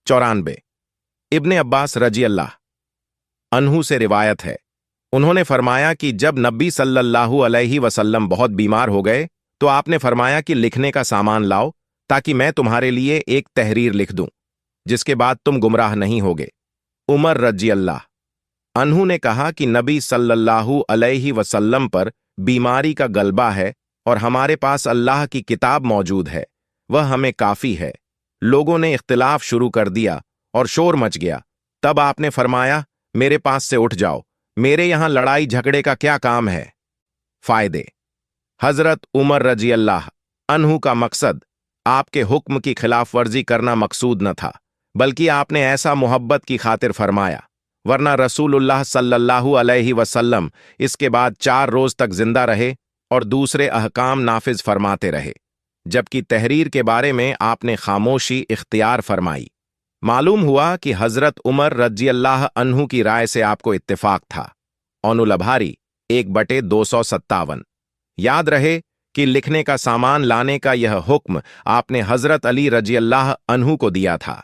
94। इब्ने अब्बास रजी अल्लाह अन्हु से रिवायत है, उन्होंने फरमाया कि जब नबी सल्लल्लाहु अलैहि वसल्लम बहुत बीमार हो गए तो आपने फरमाया कि लिखने का सामान लाओ ताकि मैं तुम्हारे लिए एक तहरीर लिख दूं, जिसके बाद तुम गुमराह नहीं होगे। उमर रजी अल्लाह अन्हु ने कहा कि नबी सल्लल्लाहु अलैहि वसल्लम पर बीमारी का गलबा है और हमारे पास अल्लाह की किताब मौजूद है, वह हमें काफी है। लोगों ने इख्तिलाफ शुरू कर दिया और शोर मच गया। तब आपने फरमाया, मेरे पास से उठ जाओ, मेरे यहां लड़ाई झगड़े का क्या काम है। फायदे। हजरत उमर रजी अल्लाह अन्हु का मकसद आपके हुक्म की खिलाफ वर्जी करना मकसूद न था, बल्कि आपने ऐसा मोहब्बत की खातिर फरमाया, वरना रसूलुल्लाह सल्लल्लाहु अलैहि वसल्लम इसके बाद 4 रोज तक जिंदा रहे और दूसरे अहकाम नाफिज फरमाते रहे, जबकि तहरीर के बारे में आपने खामोशी इख्तियार फरमाई। मालूम हुआ कि हजरत उमर रजी अल्लाह अन्हु की राय से आपको इत्तेफाक था। औनुल अभारी 1/257। याद रहे कि लिखने का सामान लाने का यह हुक्म आपने हजरत अली रजी अल्लाह अन्हु को दिया था।